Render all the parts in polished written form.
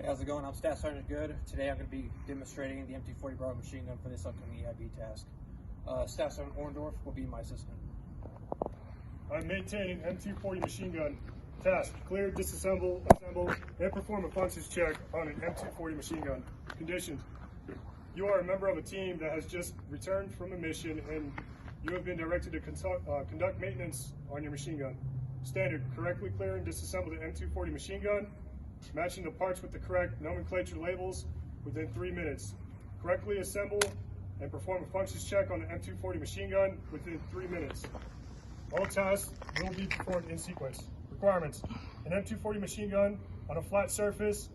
Hey, how's it going? I'm Staff Sergeant Good. Today I'm going to be demonstrating the M240 Machine Gun for this upcoming EIB task. Staff Sergeant Orndorff will be my assistant. I'm maintaining M240 Machine Gun. Task: clear, disassemble, assemble, and perform a functions check on an M240 Machine Gun. Conditions: you are a member of a team that has just returned from a mission and you have been directed to conduct maintenance on your machine gun. Standard: correctly clear and disassemble the M240 Machine Gun, matching the parts with the correct nomenclature labels within 3 minutes. Correctly assemble and perform a functions check on the M240 Machine Gun within 3 minutes. All tasks will be performed in sequence. Requirements: an M240 Machine Gun on a flat surface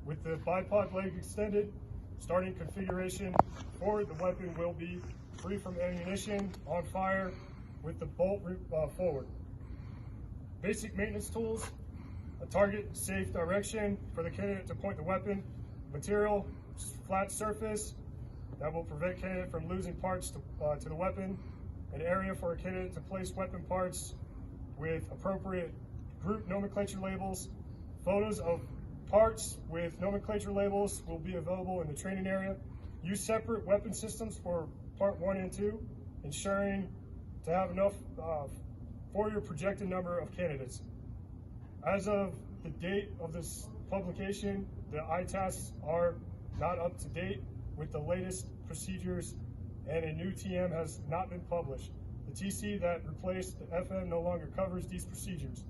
with the bipod leg extended. Starting configuration for the weapon will be free from ammunition, on fire, with the bolt forward. Basic maintenance tools: a target safe direction for the candidate to point the weapon, material, flat surface that will prevent candidate from losing parts to the weapon, an area for a candidate to place weapon parts with appropriate group nomenclature labels. Photos of parts with nomenclature labels will be available in the training area. Use separate weapon systems for part 1 and 2, ensuring to have enough for your projected number of candidates. As of the date of this publication, the ITASs are not up to date with the latest procedures, and a new TM has not been published. The TC that replaced the FM no longer covers these procedures.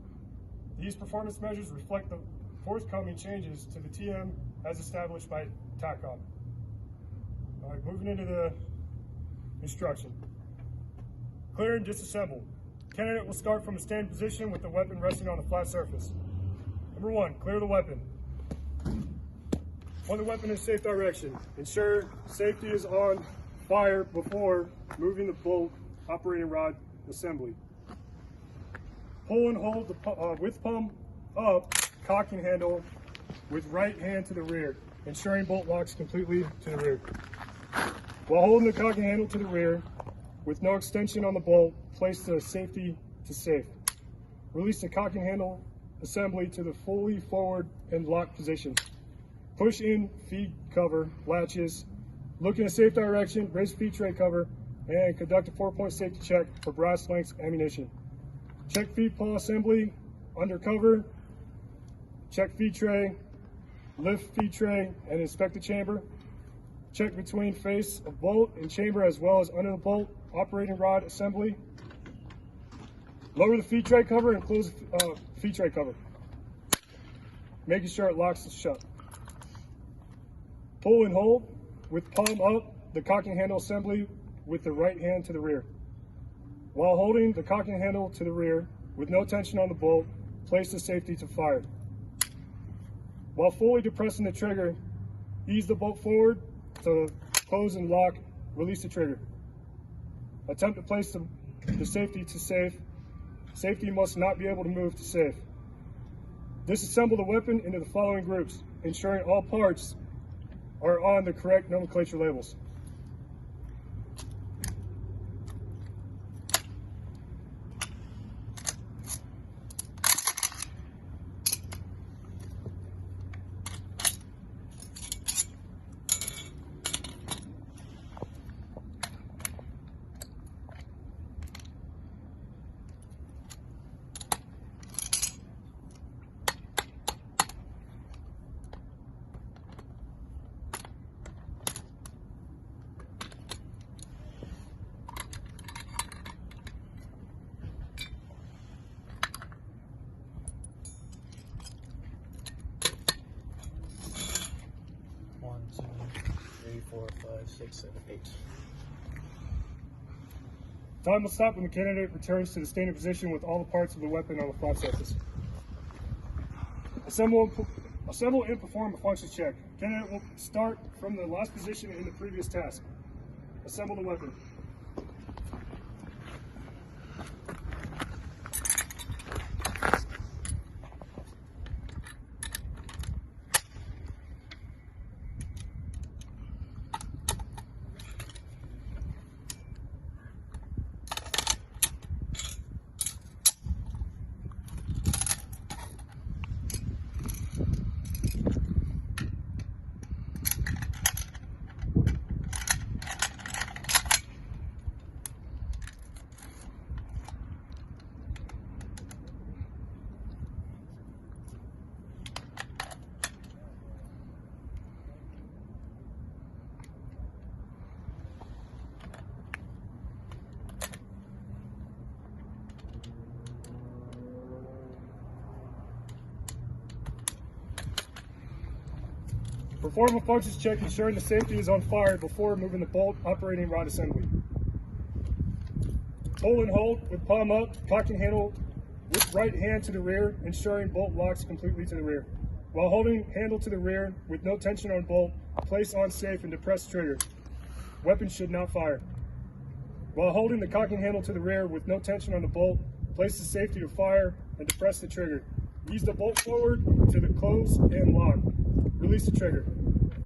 These performance measures reflect the forthcoming changes to the TM as established by TACOM. All right, moving into the instruction. Clear and disassemble. Candidate will start from a standing position with the weapon resting on a flat surface. Number 1, clear the weapon. Point the weapon in safe direction. Ensure safety is on fire before moving the bolt operating rod assembly. Pull and hold the with palm up cocking handle with right hand to the rear, ensuring bolt locks completely to the rear. While holding the cocking handle to the rear, with no extension on the bolt, place the safety to safe. Release the cocking handle assembly to the fully forward and lock position. Push in feed cover latches. Look in a safe direction, raise feed tray cover, and conduct a 4-point safety check for brass length ammunition. Check feed paw assembly under cover. Check feed tray, lift feed tray, and inspect the chamber. Check between face of bolt and chamber as well as under the bolt operating rod assembly. Lower the feed tray cover and close the feed tray cover, making sure it locks shut. Pull and hold with palm up the cocking handle assembly with the right hand to the rear. While holding the cocking handle to the rear with no tension on the bolt, place the safety to fire. While fully depressing the trigger, ease the bolt forward to close and lock, release the trigger. Attempt to place the safety to safe. Safety must not be able to move to safe. Disassemble the weapon into the following groups, ensuring all parts are on the correct nomenclature labels. One, two, three, four, five, six, 7, 8. Time will stop when the candidate returns to the standing position with all the parts of the weapon on the flat surface. Assemble and perform a functions check. Candidate will start from the last position in the previous task. Assemble the weapon. Perform a functions check ensuring the safety is on fire before moving the bolt operating rod assembly. Pull and hold with palm up, cocking handle with right hand to the rear, ensuring bolt locks completely to the rear. While holding handle to the rear with no tension on bolt, place on safe and depress trigger. Weapon should not fire. While holding the cocking handle to the rear with no tension on the bolt, place the safety to fire and depress the trigger. Ease the bolt forward to the close and lock. Release the trigger.